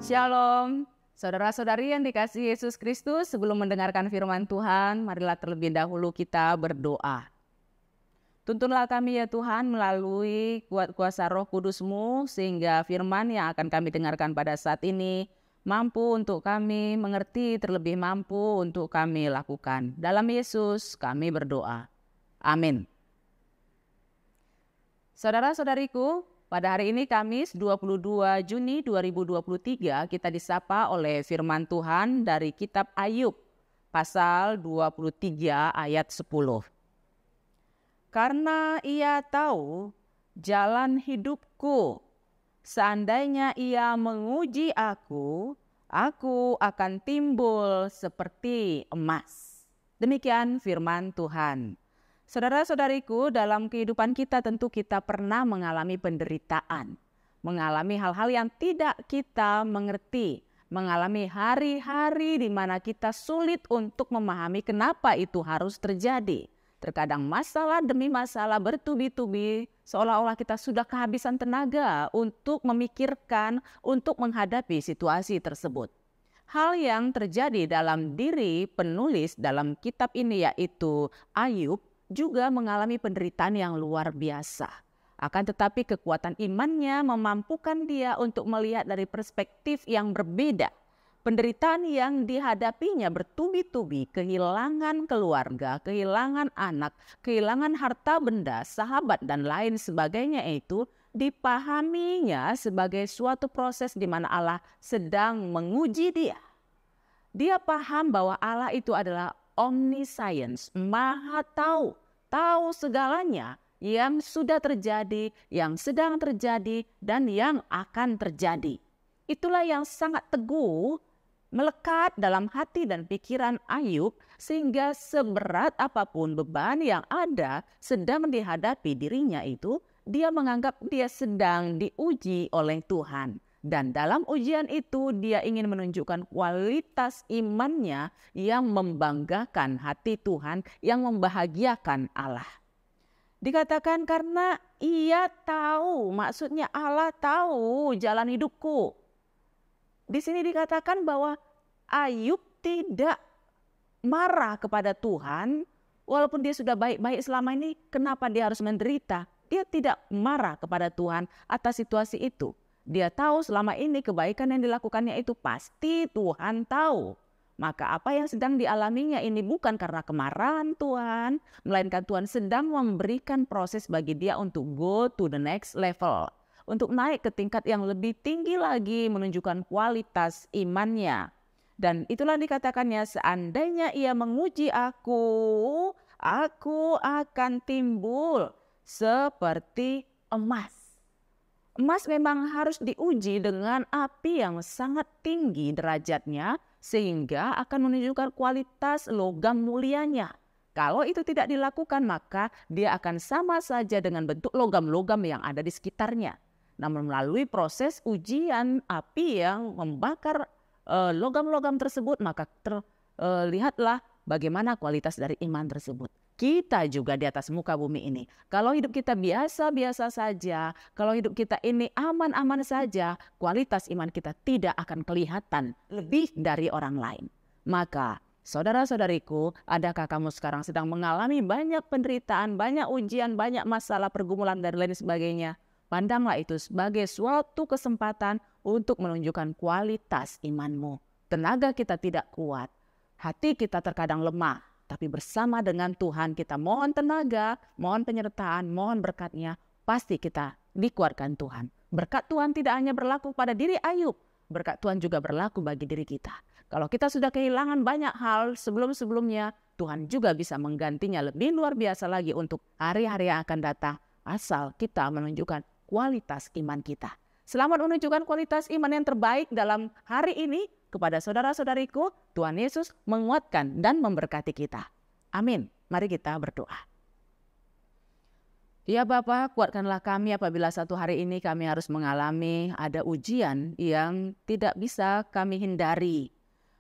Shalom, saudara-saudari yang dikasihi Yesus Kristus. Sebelum mendengarkan firman Tuhan, marilah terlebih dahulu kita berdoa. Tuntunlah kami ya Tuhan melalui kuat kuasa Roh Kudus-Mu, sehingga firman yang akan kami dengarkan pada saat ini mampu untuk kami mengerti, terlebih mampu untuk kami lakukan. Dalam Yesus kami berdoa. Amin. Saudara-saudariku, pada hari ini Kamis 22 Juni 2023 kita disapa oleh firman Tuhan dari kitab Ayub pasal 23 ayat 10. Karena ia tahu jalan hidupku, seandainya ia menguji aku akan timbul seperti emas. Demikian firman Tuhan. Saudara-saudariku, dalam kehidupan kita tentu kita pernah mengalami penderitaan, mengalami hal-hal yang tidak kita mengerti, mengalami hari-hari di mana kita sulit untuk memahami kenapa itu harus terjadi. Terkadang masalah demi masalah bertubi-tubi, seolah-olah kita sudah kehabisan tenaga untuk memikirkan, untuk menghadapi situasi tersebut. Hal yang terjadi dalam diri penulis dalam kitab ini yaitu Ayub, juga mengalami penderitaan yang luar biasa. Akan tetapi kekuatan imannya memampukan dia untuk melihat dari perspektif yang berbeda. Penderitaan yang dihadapinya bertubi-tubi, kehilangan keluarga, kehilangan anak, kehilangan harta benda, sahabat dan lain sebagainya itu dipahaminya sebagai suatu proses di mana Allah sedang menguji dia. Dia paham bahwa Allah itu adalah omniscience, maha tahu, tahu segalanya yang sudah terjadi, yang sedang terjadi, dan yang akan terjadi. Itulah yang sangat teguh melekat dalam hati dan pikiran Ayub, sehingga seberat apapun beban yang ada sedang dihadapi dirinya itu, dia menganggap dia sedang diuji oleh Tuhan. Dan dalam ujian itu dia ingin menunjukkan kualitas imannya yang membanggakan hati Tuhan, yang membahagiakan Allah. Dikatakan karena ia tahu, maksudnya Allah tahu jalan hidupku. Di sini dikatakan bahwa Ayub tidak marah kepada Tuhan, walaupun dia sudah baik-baik selama ini, kenapa dia harus menderita? Dia tidak marah kepada Tuhan atas situasi itu. Dia tahu selama ini kebaikan yang dilakukannya itu pasti Tuhan tahu. Maka apa yang sedang dialaminya ini bukan karena kemarahan Tuhan, melainkan Tuhan sedang memberikan proses bagi dia untuk go to the next level. Untuk naik ke tingkat yang lebih tinggi lagi, menunjukkan kualitas imannya. Dan itulah dikatakannya, seandainya ia menguji aku akan timbul seperti emas. Emas memang harus diuji dengan api yang sangat tinggi derajatnya, sehingga akan menunjukkan kualitas logam mulianya. Kalau itu tidak dilakukan, maka dia akan sama saja dengan bentuk logam-logam yang ada di sekitarnya. Namun melalui proses ujian api yang membakar logam-logam tersebut, maka terlihatlah bagaimana kualitas dari iman tersebut. Kita juga di atas muka bumi ini, kalau hidup kita biasa-biasa saja, kalau hidup kita ini aman-aman saja, kualitas iman kita tidak akan kelihatan lebih dari orang lain. Maka saudara-saudariku, adakah kamu sekarang sedang mengalami banyak penderitaan, banyak ujian, banyak masalah, pergumulan dan lain sebagainya? Pandanglah itu sebagai suatu kesempatan untuk menunjukkan kualitas imanmu. Tenaga kita tidak kuat, hati kita terkadang lemah, tapi bersama dengan Tuhan kita mohon tenaga, mohon penyertaan, mohon berkat-Nya, pasti kita dikuatkan Tuhan. Berkat Tuhan tidak hanya berlaku pada diri Ayub, berkat Tuhan juga berlaku bagi diri kita. Kalau kita sudah kehilangan banyak hal sebelum-sebelumnya, Tuhan juga bisa menggantinya lebih luar biasa lagi untuk hari-hari yang akan datang, asal kita menunjukkan kualitas iman kita. Selamat menunjukkan kualitas iman yang terbaik dalam hari ini kepada saudara-saudariku. Tuhan Yesus menguatkan dan memberkati kita. Amin. Mari kita berdoa. Ya Bapa, kuatkanlah kami apabila satu hari ini kami harus mengalami ada ujian yang tidak bisa kami hindari.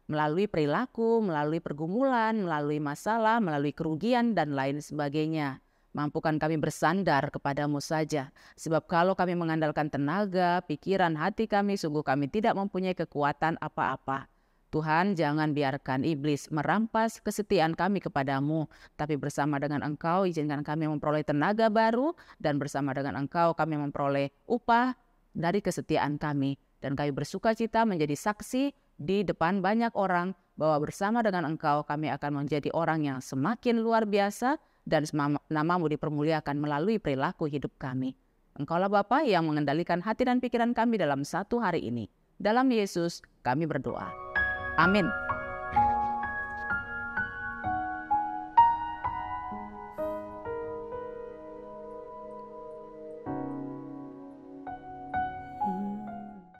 Melalui perilaku, melalui pergumulan, melalui masalah, melalui kerugian dan lain sebagainya. Mampukan kami bersandar kepadamu saja. Sebab kalau kami mengandalkan tenaga, pikiran, hati kami, sungguh kami tidak mempunyai kekuatan apa-apa. Tuhan, jangan biarkan iblis merampas kesetiaan kami kepadamu, tapi bersama dengan Engkau izinkan kami memperoleh tenaga baru, dan bersama dengan Engkau kami memperoleh upah dari kesetiaan kami. Dan kami bersuka cita menjadi saksi di depan banyak orang bahwa bersama dengan Engkau kami akan menjadi orang yang semakin luar biasa, dan namamu dipermuliakan melalui perilaku hidup kami. Engkaulah Bapa yang mengendalikan hati dan pikiran kami dalam satu hari ini. Dalam Yesus kami berdoa. Amin.